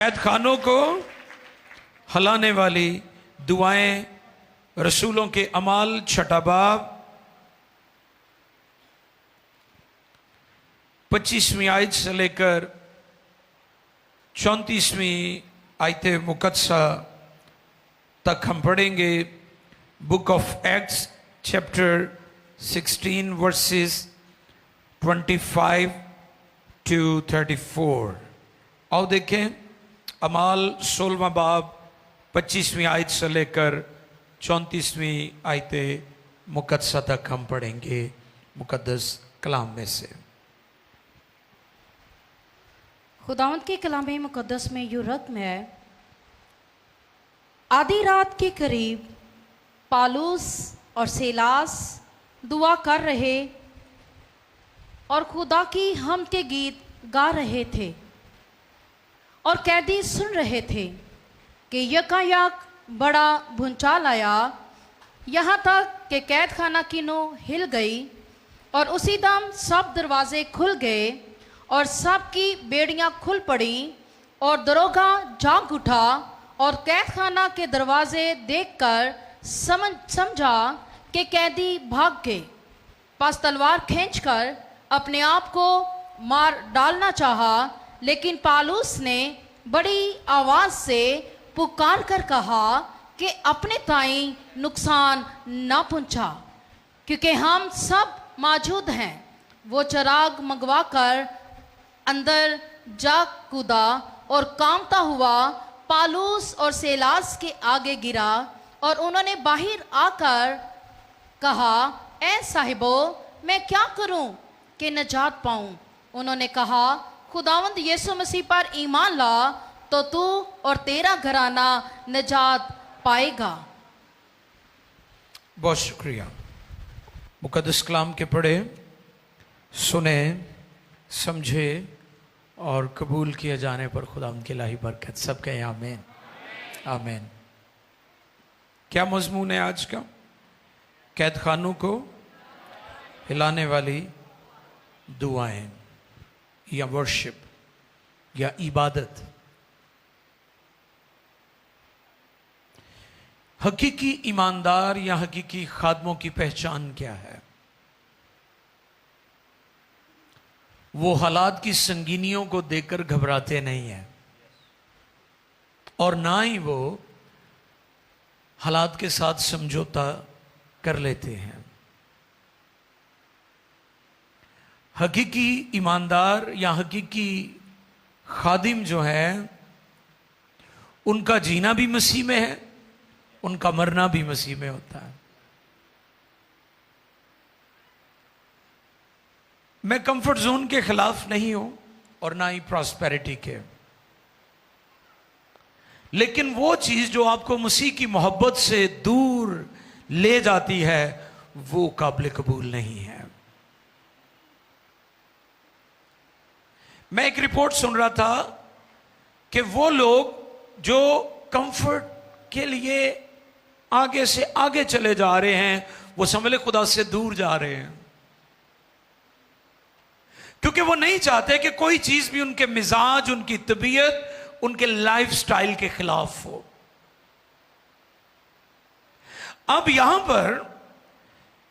कैद खानों को हलाने वाली दुआएं, रसूलों के अमाल, छठा बाब 25वीं आयत से लेकर 34वीं आयत मुकद्दसा तक हम पढ़ेंगे। Book of acts chapter 16 versus 25 to 34। आओ देखें, अमाल 16वां बाब 25वीं आयत से लेकर 34वीं आयत मुकद्दसा तक हम पढ़ेंगे मुकद्दस कलाम में से। खुदावंद के कलाम मुकद्दस में यूं रकम है, आधी रात के करीब पालूस और सेलास दुआ कर रहे और खुदा की हमद के गीत गा रहे थे और कैदी सुन रहे थे कि यकायक बड़ा भूचाल आया, यहाँ तक कि कैद खाना की नो हिल गई और उसी दम सब दरवाजे खुल गए और सब की बेड़ियाँ खुल पड़ी और दरोगा जाग उठा और कैद खाना के दरवाजे देखकर समझा कि कैदी भाग गए। पास तलवार खींचकर अपने आप को मार डालना चाहा, लेकिन पालूस ने बड़ी आवाज़ से पुकार कर कहा कि अपने ताई नुकसान ना पहुंचा, क्योंकि हम सब मौजूद हैं। वो चिराग मंगवा कर अंदर जा कूदा और कांपता हुआ पालूस और सेलास के आगे गिरा और उन्होंने बाहर आकर कहा, ए साहिबो, मैं क्या करूं कि नजात पाऊं? उन्होंने कहा, खुदावंद यीशु मसीह पर ईमान ला तो तू और तेरा घराना नजात पाएगा। बहुत शुक्रिया। मुकद्दस कलाम के पढ़े, सुने, समझे और कबूल किए जाने पर खुदावंद की इलाही बरकत सब कहें आमीन आमीन। क्या मजमून है आज का? कैद खानों को हिलाने वाली दुआएं या वर्शिप या इबादत। हकीकी ईमानदार या हकीकी खादमों की पहचान क्या है? वो हालात की संगीनियों को देखकर घबराते नहीं हैं और ना ही वो हालात के साथ समझौता कर लेते हैं। हकीकी ईमानदार या हकीकी खादिम जो है, उनका जीना भी मसीह में है, उनका मरना भी मसीह में होता है। मैं कंफर्ट जोन के खिलाफ नहीं हूं और ना ही प्रॉस्पेरिटी के, लेकिन वो चीज जो आपको मसीह की मोहब्बत से दूर ले जाती है वो काबिल कबूल नहीं है। मैं एक रिपोर्ट सुन रहा था कि वो लोग जो कंफर्ट के लिए आगे से आगे चले जा रहे हैं, वो समझ ले खुदा से दूर जा रहे हैं, क्योंकि वो नहीं चाहते कि कोई चीज भी उनके मिजाज, उनकी तबीयत, उनके लाइफस्टाइल के खिलाफ हो। अब यहां पर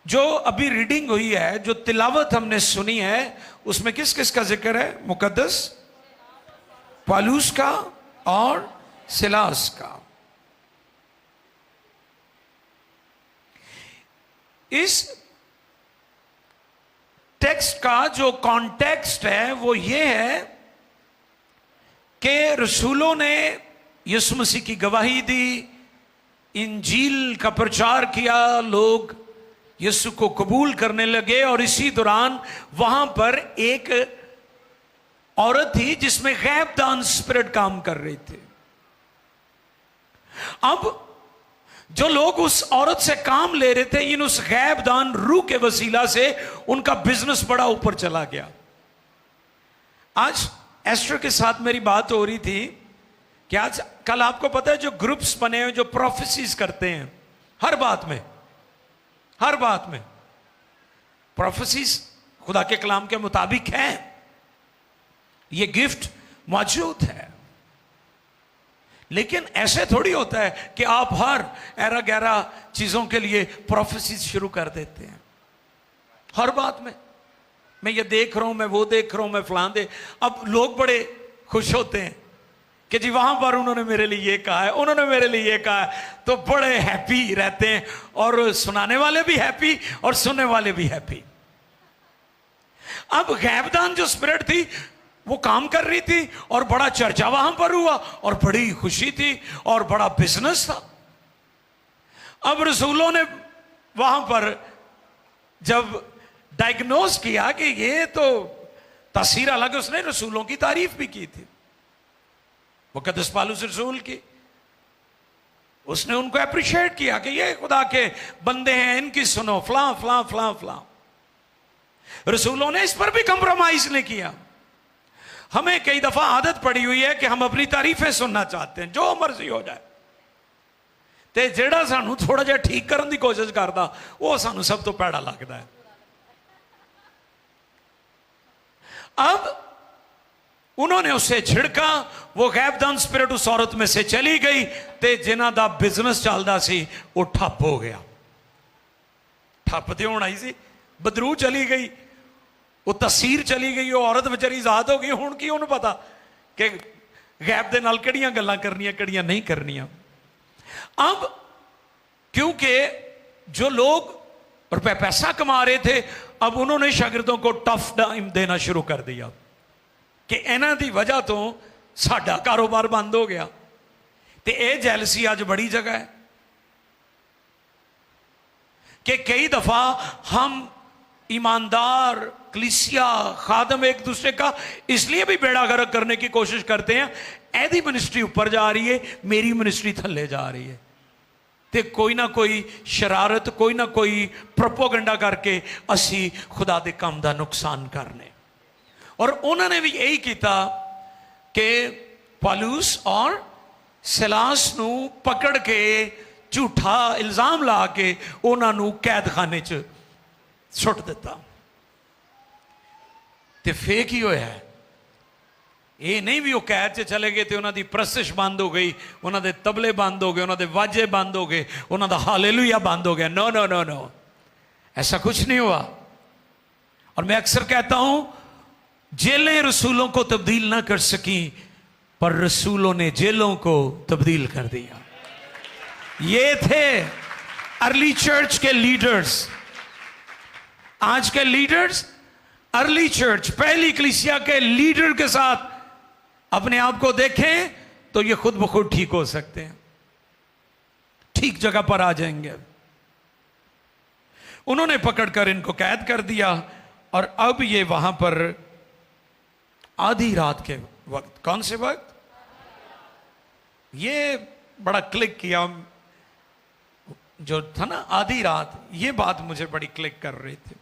जो अभी रीडिंग हुई है, जो तिलावत हमने सुनी है, उसमें किस किस का जिक्र है? मुकद्दस पालूस का और सिलास का। इस टेक्स्ट का जो कॉन्टेक्स्ट है वो ये है कि रसूलों ने यीशु मसीह की गवाही दी, इंजील का प्रचार किया, लोग यीशु को कबूल करने लगे और इसी दौरान वहां पर एक औरत थी जिसमें गैबदान स्पिरिट काम कर रही थी। अब जो लोग उस औरत से काम ले रहे थे, इन उस गैबदान रूह के वसीला से उनका बिजनेस बड़ा ऊपर चला गया। आज एस्टर के साथ मेरी बात हो रही थी कि आज कल आपको पता है जो ग्रुप्स बने हुए जो प्रोफेसीज करते हैं, हर बात में प्रोफेसीज खुदा के कलाम के मुताबिक है, ये गिफ्ट मौजूद है। लेकिन ऐसे थोड़ी होता है कि आप हर एरा गैरा चीजों के लिए प्रोफेसी शुरू कर देते हैं। हर बात में मैं ये देख रहा हूं, मैं वो देख रहा हूं, मैं फलां दे। अब लोग बड़े खुश होते हैं कि जी वहां पर उन्होंने मेरे लिए ये कहा है, उन्होंने मेरे लिए ये कहा है, तो बड़े हैप्पी रहते हैं, और सुनाने वाले भी हैप्पी और सुनने वाले भी हैप्पी। अब गैबदान जो स्पिरिट थी वो काम कर रही थी, और बड़ा चर्चा वहां पर हुआ, और बड़ी खुशी थी, और बड़ा बिजनेस था। अब रसूलों ने वहां पर जब डायग्नोज किया कि ये तो तासीर, अलग उसने रसूलों की तारीफ भी की थी, मुकद्दस पौलुस रसूल की, उसने उनको अप्रिशिएट किया कि ये खुदा के बंदे हैं, इनकी सुनो, फलां फलां फलां फलां। रसूलों ने इस पर भी कंप्रोमाइज नहीं किया। हमें कई दफा आदत पड़ी हुई है कि हम अपनी तारीफें सुनना चाहते हैं, जो मर्जी हो जाए, ते जेड़ा सानू थोड़ा जिहा ठीक करने की कोशिश करता वो सानू सब तो पैड़ा लगता है। अब उन्होंने उसे छिड़का, वो गैबदान स्पिरिट उस औरत में से चली गई, ते जिन्हां दा बिजनेस चलता सी वो ठप हो गया। ठप तो होना ही सी, बदरू चली गई, वो तसीर चली गई, वो औरत बेचारी आजाद हो गई। हुण की उन्हें पता कि गैब दे नाल किहड़ियां गल्लां करनियां किहड़ियां नहीं करनियां। अब क्योंकि जो लोग रुपए पैसा कमा रहे थे, अब उन्होंने शागिर्दों को टफ टाइम देना शुरू कर दिया कि इन्हां दी वजह तो साडा कारोबार बंद हो गया। ते यह जैलसी अज बड़ी जगह है कि कई दफा हम ईमानदार कलीसिया खादम एक दूसरे का इसलिए भी बेड़ा गर्क करने की कोशिश करते हैं, ऐदी मिनिस्ट्री ऊपर जा रही है, मेरी मिनिस्ट्री थल्ले जा रही है, ते कोई ना कोई शरारत, कोई ना कोई प्रोपोगंडा करके असी खुदा दे काम दा नुकसान करने। और उन्होंने भी यही किया कि पौलुस और सिलास नू पकड़ के झूठा इल्जाम ला के उन्होंने कैदखाने च सुट दिता। ते फेक ही होया है, ये नहीं भी वो कैद च चले गए तो उन्होंने प्रस्तिश बंद हो गई, उन्होंने तबले बंद हो गए, उन्होंने वाजे बंद हो गए, उन्होंने हालेलुया बंद हो गया। नो नो नो नो, ऐसा कुछ नहीं हुआ। और मैं अक्सर कहता हूं, जेलें रसूलों को तब्दील ना कर सकी, पर रसूलों ने जेलों को तब्दील कर दिया। ये थे अर्ली चर्च के लीडर्स। आज के लीडर्स अर्ली चर्च, पहली कलीसिया के लीडर के साथ अपने आप को देखें तो ये खुद ब खुद ठीक हो सकते हैं, ठीक जगह पर आ जाएंगे। उन्होंने पकड़कर इनको कैद कर दिया, और अब ये वहां पर आधी रात के वक्त, कौन से वक्त, ये बड़ा क्लिक किया जो था ना, आधी रात, ये बात मुझे बड़ी क्लिक कर रही थी।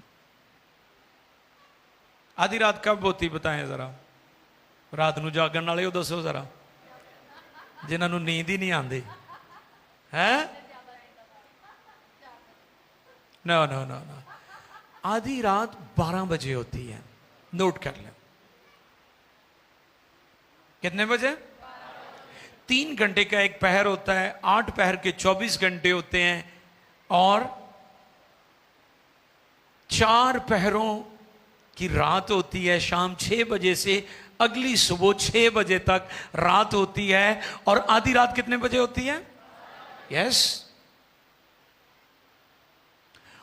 आधी रात कब होती बताएं जरा, रात नू जागण वाले हो दसो जरा, जिन्होंने नींद ही नहीं आती है। नो नो नो नो, आधी रात 12 बजे होती है, नोट कर लें। कितने बजे? 3 घंटे का एक पहर होता है, 8 पहर के 24 घंटे होते हैं, और 4 पहरों की रात होती है। शाम 6 बजे से अगली सुबह 6 बजे तक रात होती है। और आधी रात कितने बजे होती है? यस।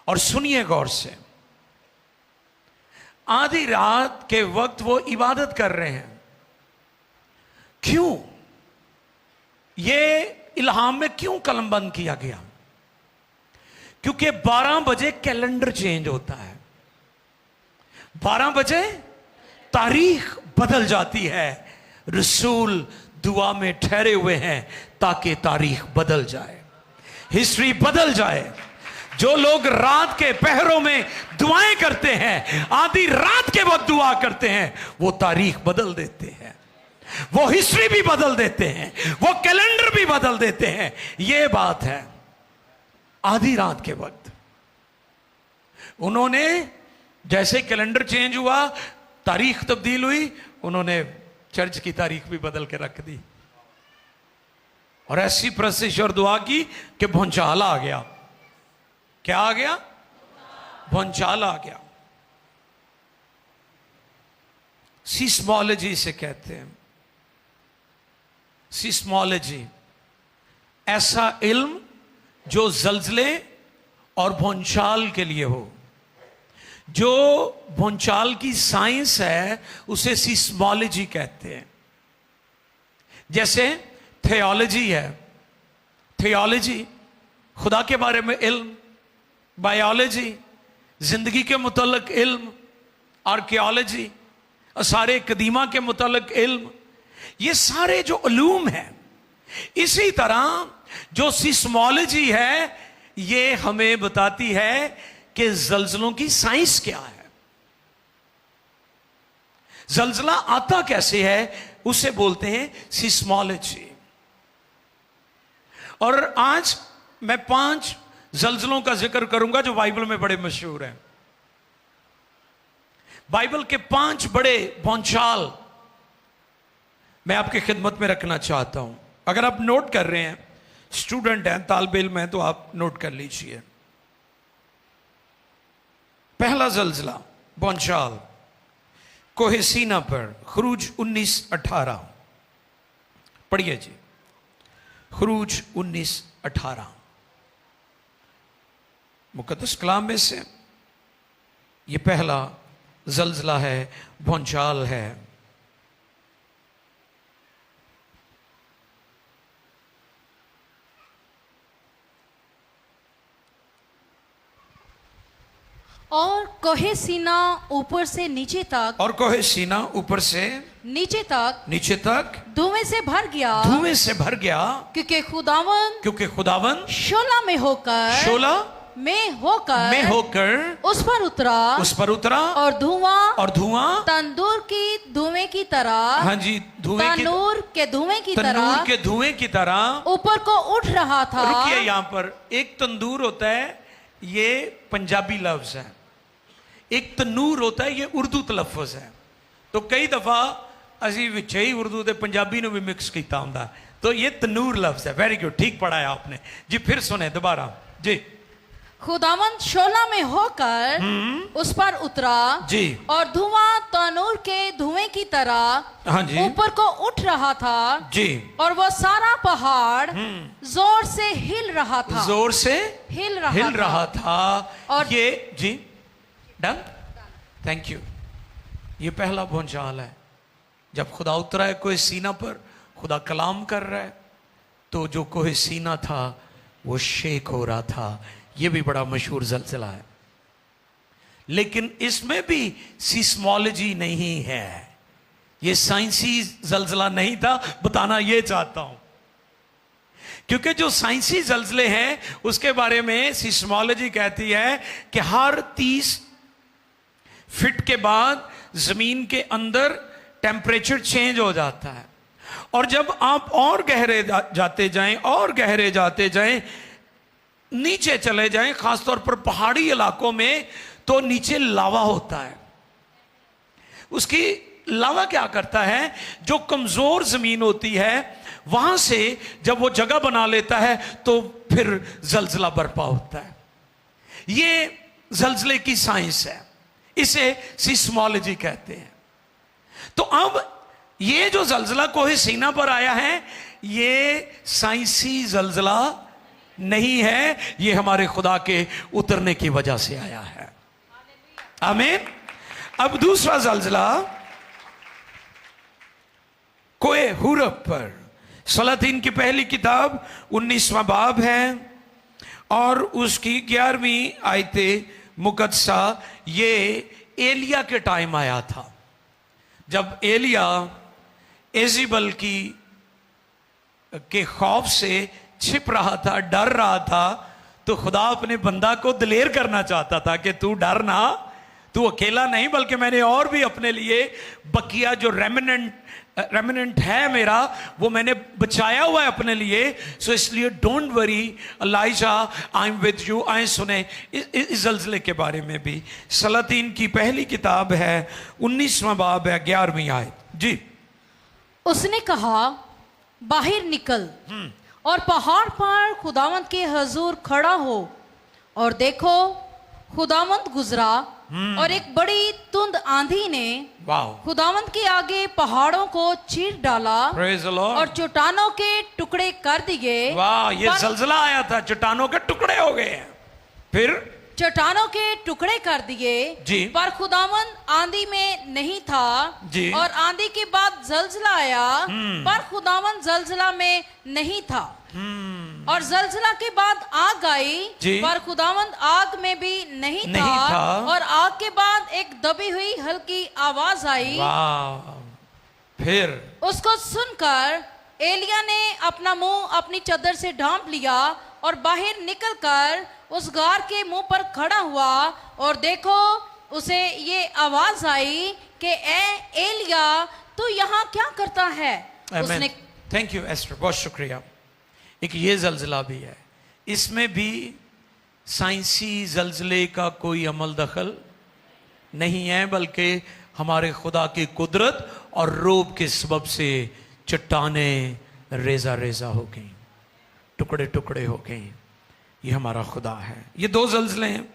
और सुनिए गौर से, आधी रात के वक्त वो इबादत कर रहे हैं। क्यों? ये इल्हाम में क्यों कलमबंद किया गया? क्योंकि 12 बजे कैलेंडर चेंज होता है, 12 बजे तारीख बदल जाती है। रसूल दुआ में ठहरे हुए हैं ताकि तारीख बदल जाए, हिस्ट्री बदल जाए। जो लोग रात के पहरों में दुआएं करते हैं, आधी रात के वक्त दुआ करते हैं, वो तारीख बदल देते हैं, वो हिस्ट्री भी बदल देते हैं, वो कैलेंडर भी बदल देते हैं। ये बात है आधी रात के वक्त। उन्होंने जैसे कैलेंडर चेंज हुआ, तारीख तब्दील हुई, उन्होंने चर्च की तारीख भी बदल के रख दी। और ऐसी प्रशिश और दुआ की कि भूचाल आ गया। क्या आ गया? भूचाल आ गया। सीस्मोलॉजी से कहते हैं। सीस्मोलॉजी ऐसा इल्म जो जल्जले और भूचाल के लिए हो। जो भूचाल की साइंस है उसे सीस्मोलॉजी कहते हैं। जैसे थियोलॉजी है। थियोलॉजी खुदा के बारे में इल्म, बायोलॉजी जिंदगी के मुतल्लिक इल्म, आर्कियोलॉजी सारे कदीमा के मुतल्लिक इल्म, ये सारे जो उलूम हैं। इसी तरह जो सीस्मोलॉजी है ये हमें बताती है कि जल्जलों की साइंस क्या है, जल्जला आता कैसे है, उसे बोलते हैं सीस्मोलॉजी। और आज मैं 5 जल्जलों का जिक्र करूंगा जो बाइबल में बड़े मशहूर हैं। बाइबल के 5 बड़े भूचाल मैं आपकी खिदमत में रखना चाहता हूं। अगर आप नोट कर रहे हैं, स्टूडेंट हैं, तालिब इल्म हैं, तो आप नोट कर लीजिए। पहला जल्जला भूचाल कोहे सीना पर, खुरूज 19:18। पढ़िए जी, खुरूज 19:18 मुकद्दस कलाम में से ये पहला जल्जला है, भूचाल है। और कोहे सीना ऊपर से नीचे तक, और कोहे सीना ऊपर से नीचे तक धुएं से भर गया, धुएं से भर गया, क्योंकि खुदावन शोला में होकर उस पर उतरा और धुआं तंदूर की धुएं की तरह, हाँ जी, तनूर के धुएं की तरह ऊपर को उठ रहा था। रुकिए, यहां पर एक तंदूर होता है, ये पंजाबी लफ्ज है। एक तनूर होता है, ये उर्दू तलफ़ुज़ है। तो कई दफा असी विच ही उर्दू ते पंजाबी ने भी मिक्स किया होंदा, तो ये तनूर लफ्ज है। वेरी गुड, ठीक पढ़ाया आपने जी। फिर सुने दोबारा जी। खुदावंद शोला में होकर उस पर उतरा जी, और धुआं तनूर के धुएं की तरह, हाँ जी, ऊपर को उठ रहा था जी। और वो सारा पहाड़ जोर से हिल रहा था, हिल रहा था। और ये जी, डन, थैंक यू। ये पहला भूचाल है। जब खुदा उतरा है कोहे सीना पर, खुदा कलाम कर रहा है, तो जो कोहे सीना था वो शेक हो रहा था। ये भी बड़ा मशहूर जल्जला है, लेकिन इसमें भी सीस्मोलॉजी नहीं है। ये साइंसी जल्जला नहीं था, बताना ये चाहता हूं। क्योंकि जो साइंसी जल्जले हैं उसके बारे में सीस्मोलॉजी कहती है कि हर 30 फीट के बाद जमीन के अंदर टेम्परेचर चेंज हो जाता है। और जब आप और गहरे जाते जाएं और गहरे जाते जाएं, नीचे चले जाएं, खासतौर पर पहाड़ी इलाकों में, तो नीचे लावा होता है। उसकी लावा क्या करता है, जो कमजोर जमीन होती है वहां से जब वो जगह बना लेता है तो फिर जल्जला बर्पा होता है। ये जल्जले की साइंस है, इसे सीस्मोलॉजी कहते हैं। तो अब ये जो जल्जला कोहे सीना पर आया है, ये साइंसी जल्जला नहीं है, ये हमारे खुदा के उतरने की वजह से आया है। आमीन। अब दूसरा जल्जला कोहे हुरब पर, सलातीन की पहली किताब 19वां बाब है और उसकी 11वीं आयते मुकद्दसा। ये एलिया के टाइम आया था, जब एलिया एजिबल के खौफ से छिप रहा था, डर रहा था, तो खुदा अपने बंदा को दिलेर करना चाहता था कि तू डर ना, तू अकेला नहीं, बल्कि मैंने और भी अपने लिए बकिया जो रेमिनेंट है मेरा, वो मैंने बचाया हुआ है अपने लिए। सो इसलिए don't worry Eliza, I am with you. आए सुने इस जल्जले के बारे में भी। सलातीन की पहली किताब है 19वां बाब है 11वीं आयत जी। उसने कहा, बाहर निकल और पहाड़ पर खुदावंद के हजूर खड़ा हो। और देखो खुदावंद गुजरा और एक बड़ी तुंद आंधी ने वाह, खुदावंद के आगे पहाड़ों को चीर डाला प्रेज द लॉर्ड। और चट्टानों के टुकड़े कर दिए। वाह, ये पर जलजला आया था, चट्टानों के टुकड़े हो गए हैं। फिर चट्टानों के टुकड़े कर दिए जी। पर खुदावंद आंधी में नहीं था जी। और आंधी के बाद जलजला आया पर खुदावंद जलजला में नहीं था। और जलजला के बाद आग आई जी। पर खुदावंद आग में भी नहीं नहीं था। था। और आग के बाद एक दबी हुई हल्की आवाज आई। वाह, फिर उसको सुनकर एलिया ने अपना मुंह अपनी चादर से ढांप लिया और बाहर निकलकर उस गार के मुंह पर खड़ा हुआ। और देखो उसे ये आवाज आई कि ए एलिया तू यहाँ क्या करता है। उसने थैंक यू एस्टर, बहुत शुक्रिया। एक ये जलजला भी है, इसमें भी साइंसी जलजले का कोई अमल दखल नहीं है, बल्कि हमारे खुदा की कुदरत और रोब के सबब से चट्टानें रेजा रेजा हो गई, टुकड़े टुकड़े हो गई। ये हमारा खुदा है। ये दो जलजले हैं।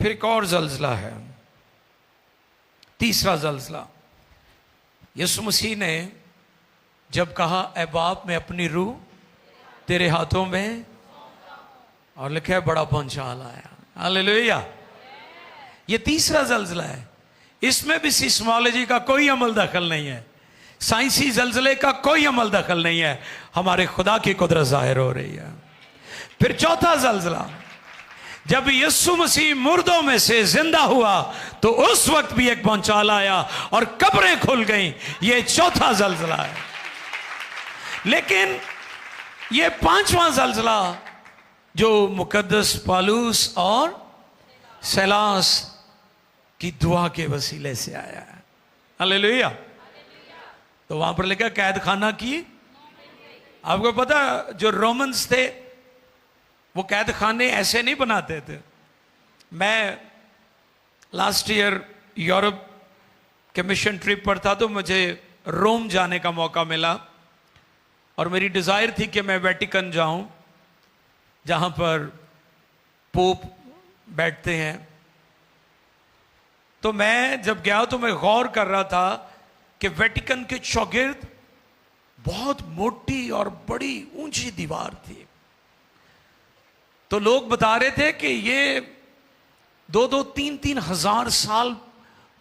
फिर एक और जलजला है, तीसरा जलजला। यीशु मसीह ने जब कहा ए बाप मैं अपनी रूह तेरे हाथों में, और लिखा है बड़ा भूचाल आया। हालेलुया। ये तीसरा जलजला है। इसमें भी सिस्मोलॉजी का कोई अमल दखल नहीं है, साइंसी जलजले का कोई अमल दखल नहीं है, हमारे खुदा की कुदरत जाहिर हो रही है। फिर चौथा जलजला, जब यीशु मसीह मुर्दों में से जिंदा हुआ तो उस वक्त भी एक भूचाल आया और कब्रें खुल गईं। ये चौथा जलजला है। लेकिन ये पांचवां जलजला जो मुकद्दस पालूस और सैलास की दुआ के वसीले से आया है। हालेलुया। तो वहां पर लिखा कैद खाना की। आपको पता जो रोमन्स थे वो कैद खाने ऐसे नहीं बनाते थे। मैं लास्ट ईयर यूरोप के मिशन ट्रिप पर था तो मुझे रोम जाने का मौका मिला और मेरी डिजायर थी कि मैं वेटिकन जाऊं जहां पर पोप बैठते हैं। तो मैं जब गया तो मैं गौर कर रहा था कि वेटिकन के चौगिर्द बहुत मोटी और बड़ी ऊंची दीवार थी। तो लोग बता रहे थे कि ये 2-3 हजार साल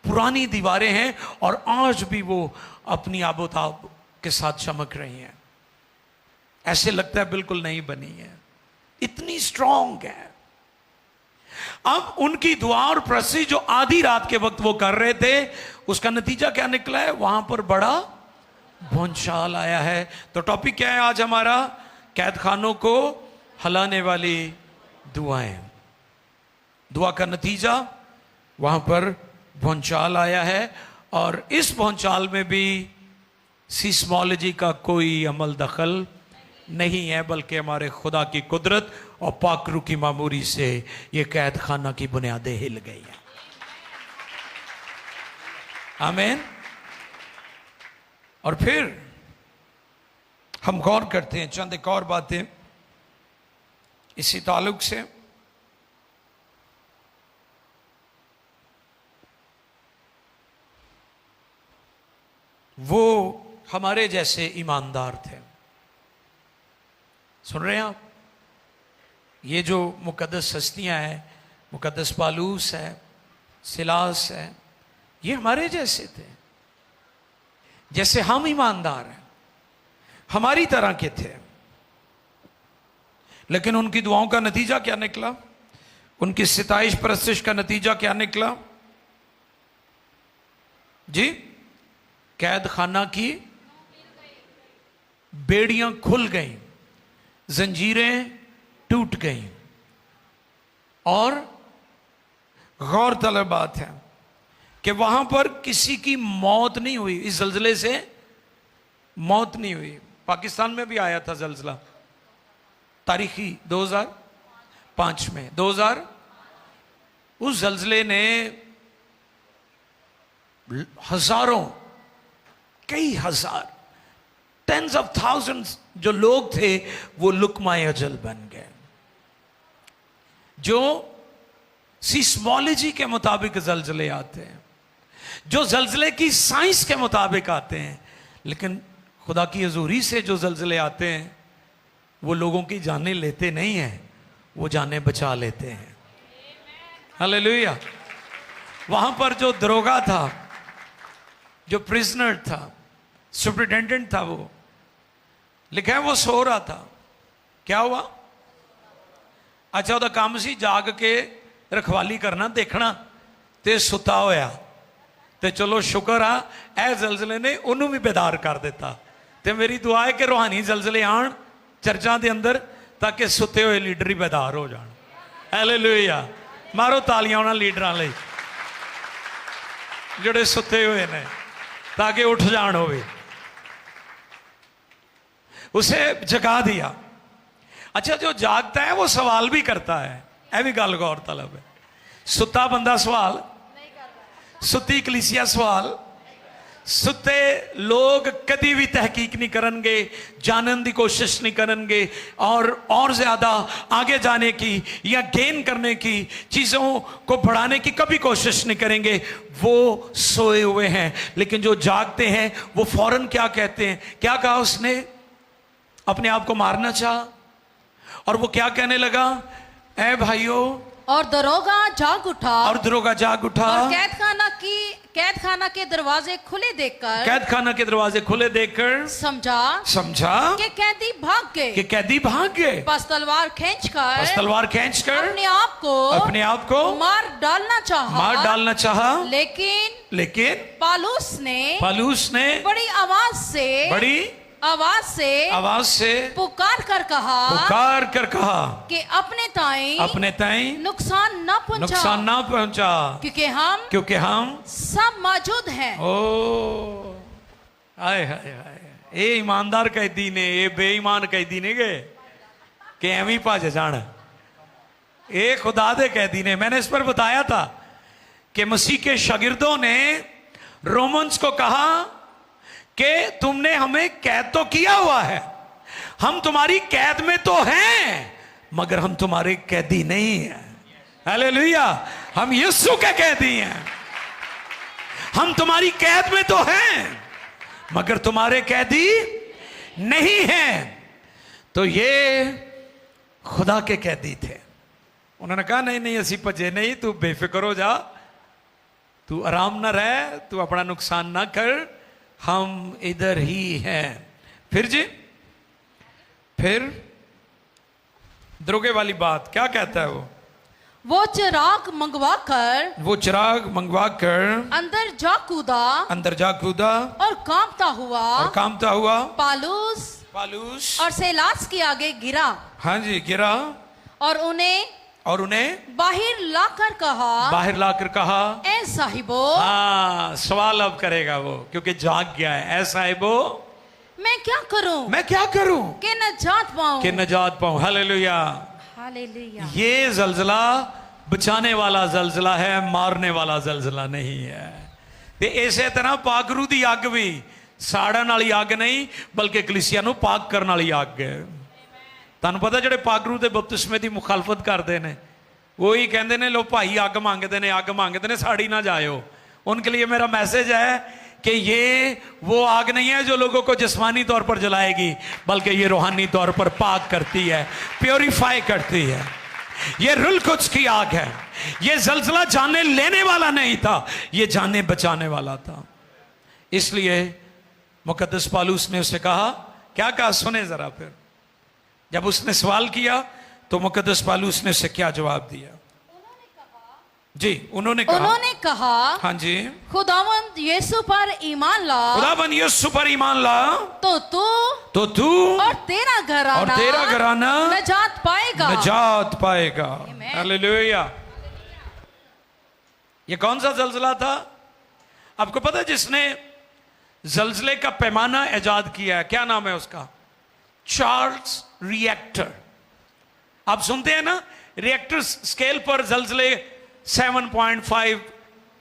पुरानी दीवारें हैं और आज भी वो अपनी आबोताब के साथ चमक रही हैं। ऐसे लगता है बिल्कुल नहीं बनी है, इतनी स्ट्रांग है। अब उनकी दुआ और प्रसी जो आधी रात के वक्त वो कर रहे थे, उसका नतीजा क्या निकला है? वहां पर बड़ा भूचाल आया है। तो टॉपिक क्या है आज हमारा? कैद खानों को हलाने वाली दुआएं। दुआ का नतीजा वहां पर भूचाल आया है और इस भूचाल में भी सिस्मोलॉजी का कोई अमल दखल नहीं है, बल्कि हमारे खुदा की कुदरत और पाकरू की मामूरी से ये कैद खाना की बुनियादें हिल गई हैं। आमीन। और फिर हम गौर करते हैं चंद एक और बातें इसी ताल्लुक से। वो हमारे जैसे ईमानदार थे। सुन रहे हैं आप? ये जो मुकद्दस हस्तियां हैं, मुकद्दस पालूस है, सिलास है, ये हमारे जैसे थे, जैसे हम ईमानदार हैं, हमारी तरह के थे। लेकिन उनकी दुआओं का नतीजा क्या निकला? उनकी सिताइश परस्तिश का नतीजा क्या निकला? जी, कैद खाना की बेड़ियां खुल गईं, जंजीरें टूट गईं। और गौरतलब बात है कि वहां पर किसी की मौत नहीं हुई, इस जलजले से मौत नहीं हुई। पाकिस्तान में भी आया था जलजला, तारीखी 2005 में। 2000 उस जलजले ने हजारों, कई हजार टेंस ऑफ थाउजेंड्स जो लोग थे वो लुकमाए अजल बन गए, जो सिस्मोलॉजी के मुताबिक जलजले आते हैं, जो जलजले की साइंस के मुताबिक आते हैं, लेकिन खुदा की हजूरी से जो जलजले आते हैं वो लोगों की जानें लेते नहीं हैं, वो जानें बचा लेते हैं। हालेलुया। वहां पर जो दरोगा था, जो प्रिजनर था, सुपरिटेंडेंट था, वो लिखा है वो सो रहा था। क्या हुआ? अच्छा, ਉਹਦਾ ਕੰਮ ਸੀ ਜਾਗ ਕੇ रखवाली करना, देखना, ते सुता होया। ते चलो शुक्र आ ए जलजले ने उन्होंने भी बेदार कर दिता। ते मेरी दुआ है कि रूहानी जलजले आन चर्चा के अंदर ताकि सुते हुए लीडर ही बेदार हो जान। हालेलुया। मारो तालियां उन्होंने लीडरां लई जिहड़े सुते हुए ने, ताकि उठ जान होवे। उसे जगा दिया। अच्छा, जो जागता है वो सवाल भी करता है, यह भी गल गौर तलब है। सुता बंदा सवाल, सुती कलीसिया सवाल, सुते लोग कभी भी तहकीक नहीं करेंगे, जानने की कोशिश नहीं करेंगे, और ज्यादा आगे जाने की या गेन करने की, चीजों को बढ़ाने की कभी कोशिश नहीं करेंगे। वो सोए हुए हैं। लेकिन जो जागते हैं वो फौरन क्या कहते हैं? क्या कहा उसने? अपने आप को मारना चाहा, और वो क्या कहने लगा? ऐ भाइयों, और दरोगा जाग उठा, और दरोगा जाग उठा, और कैदखाना के दरवाजे खुले देखकर, कैदखाना के दरवाजे खुले देखकर समझा कि कैदी भाग गए। बस तलवार खींचकर अपने आप को मार डालना चाहा। लेकिन पालूस ने बड़ी आवाज से पुकार कर कहा कि अपने ताई नुकसान ना पहुंचा, क्योंकि हम सब मौजूद हैं। ओ हाय हाय हाय, ये ईमानदार कैदी ने, ये बेईमान कैदी ने गए कि एवं ही भज जान। ये खुदा दे कैदी ने। मैंने इस पर बताया था कि मसीह के शागिर्दों ने रोमन्स को कहा कि तुमने हमें कैद तो किया हुआ है, हम तुम्हारी कैद में तो हैं, मगर हम तुम्हारे कैदी नहीं हैं। हालेलुया। हम यीशु के कैदी हैं। हम तुम्हारी कैद में तो हैं, मगर तुम्हारे कैदी नहीं हैं। तो ये खुदा के कैदी थे। उन्होंने कहा नहीं असी भजे नहीं, तू बेफिक्र हो जा, तू आराम ना रह, तू अपना नुकसान ना कर, हम इधर ही हैं। फिर दरोगे वाली बात क्या कहता है? वो चिराग मंगवा कर अंदर जा कूदा और कांपता हुआ पालूस और सेलास के आगे गिरा। हाँ जी, गिरा। और उन्हें बाहर लाकर कहा ए साहिबो। हाँ, सवाल अब करेगा वो, क्योंकि जाग गया है। ए साहिबो, मैं क्या करूं कि नजात पाऊं। हालेलुया। ये जलजला बचाने वाला जलजला है, मारने वाला जलजला नहीं है। ते इसे तरह पाकरू दी अग भी साड़न वाली अग नहीं, बल्कि कलीसिया नूं पाक करने वाली अग है। तुहानूं पता जिहड़े पाकरू दे बपतिस्मे दी मुखालफत करते हैं, वही कहते हैं लो भाई अग मंगते हैं, साड़ी ना जाओ। उनके लिए मेरा मैसेज है कि ये वो आग नहीं है जो लोगों को जिस्मानी तौर पर जलाएगी, बल्कि ये रूहानी तौर पर पाक करती है, प्योरीफाई करती है। ये रुल कुछ की आग है। ये जलजला जाने लेने वाला नहीं था, ये जाने बचाने वाला था। इसलिए मुकद्दस पालूस ने उसे कहा, क्या कहा सुने जरा। फिर जब उसने सवाल किया तो मुकद्दस पालूस ने उसे क्या जवाब दिया? उन्होंने कहा हाँ जी, खुदावंद यीशु पर ईमान ला तो तू और तेरा घराना नजात पाएगा। हालेलुया। ये कौन सा जलजला था? आपको पता है जिसने जलजले का पैमाना इजाद किया है, क्या नाम है उसका? Charles reactor. आप सुनते हैं ना, रिएक्टर स्केल पर जलजले 7.5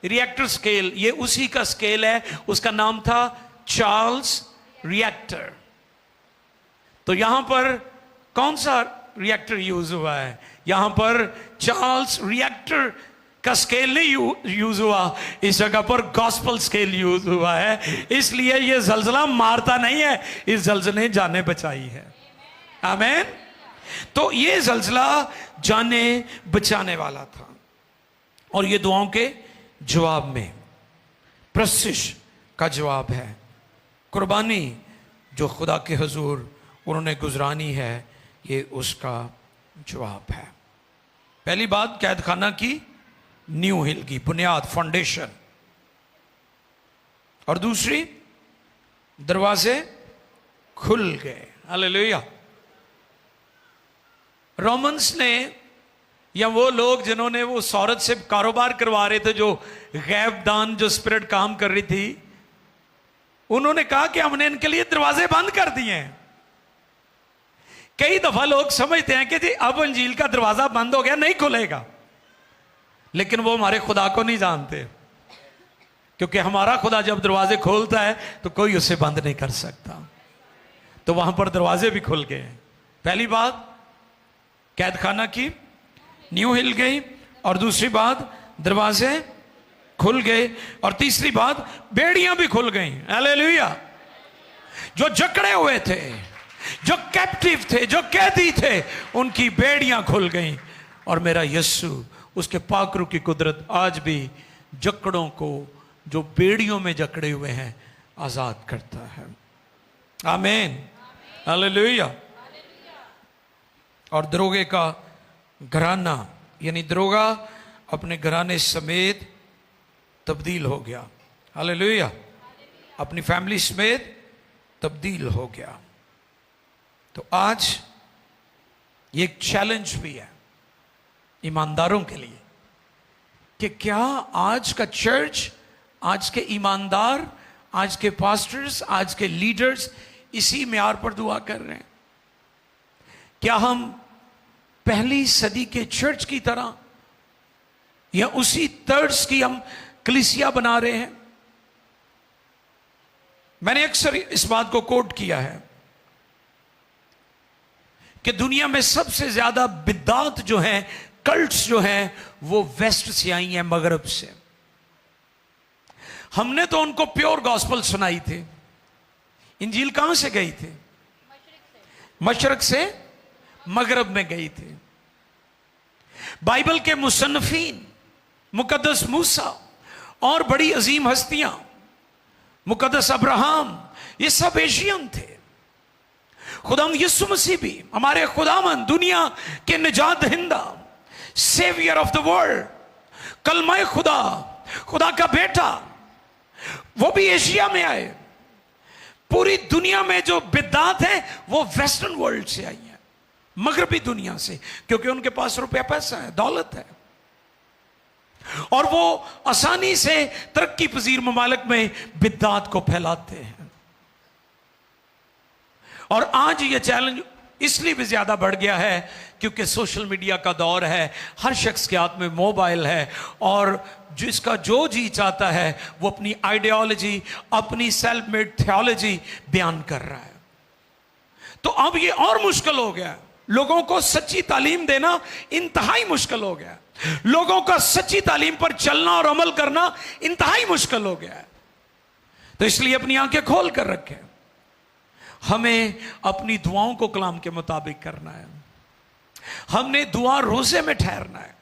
रिएक्टर स्केल, ये उसी का स्केल है। उसका नाम था चार्ल्स रिएक्टर। तो यहां पर कौन सा रिएक्टर यूज हुआ है? यहां पर चार्ल्स रिएक्टर का स्केल नहीं यूज हुआ, इस जगह पर गॉस्पल स्केल यूज हुआ है। इसलिए ये जलजला मारता नहीं है, इस जलजले ने जाने बचाई है। आमीन। तो ये जलजला जाने बचाने वाला था। और ये दुआओं के जवाब में प्रशिश का जवाब है, कुर्बानी जो खुदा के हुजूर उन्होंने गुजरानी है, ये उसका जवाब है। पहली बात, कैद खाना की नींव हिल गई, बुनियाद, फाउंडेशन। और दूसरी, दरवाजे खुल गए। हालेलुया। रोमन्स ने, या वो लोग जिन्होंने वो औरत से कारोबार करवा रहे थे, जो गैब दान जो स्पिरिट काम कर रही थी, उन्होंने कहा कि हमने इनके लिए दरवाजे बंद कर दिए हैं। कई दफा लोग समझते हैं कि जी अब अंजील का दरवाजा बंद हो गया, नहीं खुलेगा, लेकिन वो हमारे खुदा को नहीं जानते, क्योंकि हमारा खुदा जब दरवाजे खोलता है तो कोई उसे बंद नहीं कर सकता। तो वहां पर दरवाजे भी खुल गए। पहली बात, कैद खाना की नींव हिल गई, और दूसरी बात, दरवाजे खुल गए, और तीसरी बात, बेड़ियां भी खुल गई। हालेलुया। जो जकड़े हुए थे, जो कैप्टिव थे, जो कैदी थे, उनकी बेड़ियां खुल गई। और मेरा यीशु, उसके पाकरू की कुदरत आज भी जकड़ों को, जो बेड़ियों में जकड़े हुए हैं, आजाद करता है। आमीन। हालेलुया। और दरोगे का घराना, यानी दरोगा अपने घराने समेत तब्दील हो गया। हालेलुया। अपनी फैमिली समेत तब्दील हो गया। तो आज ये एक चैलेंज भी है ईमानदारों के लिए, कि क्या आज का चर्च, आज के ईमानदार, आज के पास्टर्स, आज के लीडर्स इसी म्यार पर दुआ कर रहे हैं? क्या हम पहली सदी के चर्च की तरह, या उसी तर्ज की हम कलीसिया बना रहे हैं? मैंने अक्सर इस बात को कोट किया है कि दुनिया में सबसे ज्यादा बिद्दात जो है, कल्ट्स जो हैं, वो वेस्ट से आई हैं, मगरब से। हमने तो उनको प्योर गॉस्पल सुनाई थी। इंजील कहां से गई थी? मशरक से मगरब में गई थी। बाइबल के मुसन्निफीन, मुकद्दस मूसा और बड़ी अजीम हस्तियां, मुकद्दस अब्राहम, ये सब एशियन थे। खुदाम यीशु मसीह भी, हमारे खुदामन, दुनिया के निजात दहिंदा, सेवियर ऑफ द वर्ल्ड, कलमा खुदा, खुदा का बेटा, वो भी एशिया में आए। पूरी दुनिया में जो बिद्दात है वो वेस्टर्न वर्ल्ड से आई है, मगरबी दुनिया से, क्योंकि उनके पास रुपया पैसा है, दौलत है, और वो आसानी से तरक्की पजीर ममालिक में बिद्दात को फैलाते हैं। और आज ये चैलेंज इसलिए भी ज्यादा बढ़ गया है क्योंकि सोशल मीडिया का दौर है, हर शख्स के हाथ में मोबाइल है, और जिसका जो जी चाहता है वो अपनी आइडियोलॉजी, अपनी सेल्फ मेड थियोलॉजी बयान कर रहा है। तो अब ये और मुश्किल हो गया, लोगों को सच्ची तालीम देना इंतहाई मुश्किल हो गया, लोगों का सच्ची तालीम पर चलना और अमल करना इंतहाई मुश्किल हो गया है। तो इसलिए अपनी आंखें खोल कर रखें, हमें अपनी दुआओं को कलाम के मुताबिक करना है, हमने दुआ रोजे में ठहरना है।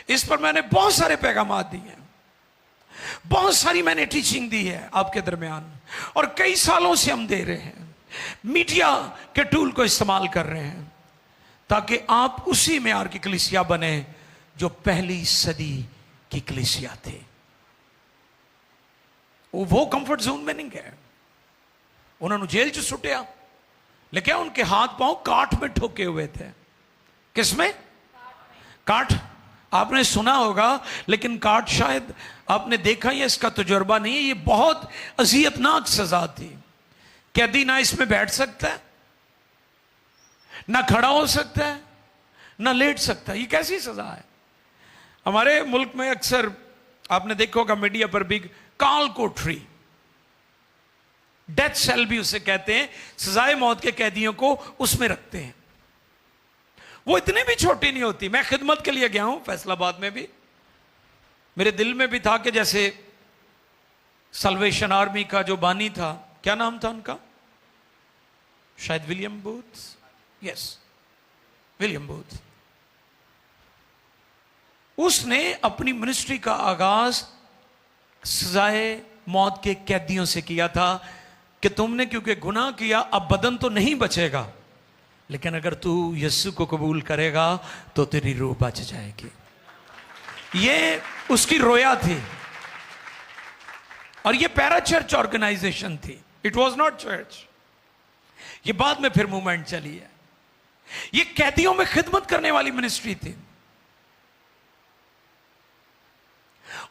इस पर मैंने बहुत सारे पैगामात दिए हैं, बहुत सारी मैंने टीचिंग दी है आपके दरमियान, और कई सालों से हम दे रहे हैं, मीडिया के टूल को इस्तेमाल कर रहे हैं, ताकि आप उसी मेयार की कलीसिया बने जो पहली सदी की कलीसिया थे। वो कंफर्ट जोन में नहीं गए, उन्होंने जेल च सुटिया, लेकिन उनके हाथ पांव काठ में ठोके हुए थे। किसमें? काठ। आपने सुना होगा, लेकिन काठ शायद आपने देखा ही, इसका तजुर्बा नहीं है। ये बहुत अजियतनाक सजा थी। कैदी ना इसमें बैठ सकता है, ना खड़ा हो सकता है, ना लेट सकता है। ये कैसी सजा है? हमारे मुल्क में अक्सर आपने देखा होगा मीडिया पर भी, काल कोठरी, डेथ सेल भी उसे कहते हैं, सजाए मौत के कैदियों को उसमें रखते हैं। वो इतनी भी छोटी नहीं होती। मैं खिदमत के लिए गया हूं फैसलाबाद में भी, मेरे दिल में भी था कि जैसे सल्वेशन आर्मी का जो बानी था, क्या नाम था उनका, शायद William booth, yes William booth, उसने अपनी मिनिस्ट्री का आगाज सजाए मौत के कैदियों से किया था कि तुमने क्योंकि गुनाह किया, अब बदन तो नहीं बचेगा, लेकिन अगर तू यीशु को कबूल करेगा तो तेरी रूह बच जाएगी। ये उसकी रोया थी। और ये पैरा चर्च ऑर्गेनाइजेशन थी, इट वॉज नॉट चर्च। ये बाद में फिर मूवमेंट चली है। ये कैदियों में खिदमत करने वाली मिनिस्ट्री थी।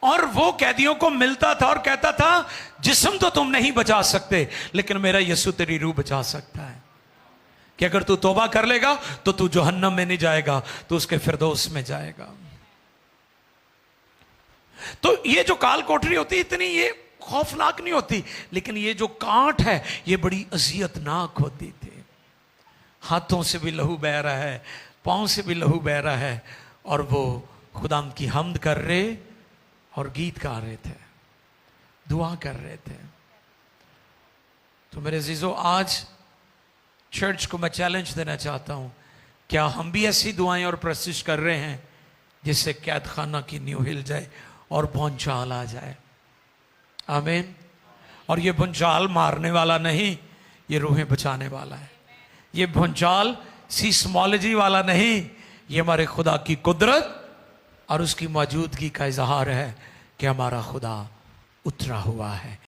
और वो कैदियों को मिलता था और कहता था, जिस्म तो तुम नहीं बचा सकते, लेकिन मेरा यीशु तेरी रूह बचा सकता है, कि अगर तू तौबा कर लेगा तो तू जहन्नम में नहीं जाएगा, तो उसके फिरदौस में जाएगा। तो ये जो काल कोठरी होती, इतनी ये खौफनाक नहीं होती, लेकिन ये जो कांट है ये बड़ी अजियतनाक होती थी। हाथों से भी लहू बह रहा है, पांव से भी लहू बह रहा है, और वो खुदाम की हम्द कर रहे और गीत गा रहे थे, दुआ कर रहे थे। तो मेरे अजीजों, आज चर्च को मैं चैलेंज देना चाहता हूं, क्या हम भी ऐसी दुआएं और प्रशिश कर रहे हैं जिससे कैद खाना की नींव हिल जाए और भूचाल आ जाए? आमीन। और ये भूचाल मारने वाला नहीं, ये रूहें बचाने वाला है। ये भूचाल सीस्मोलॉजी वाला नहीं, ये हमारे खुदा की कुदरत और उसकी मौजूदगी का इजहार है कि हमारा खुदा उतरा हुआ है।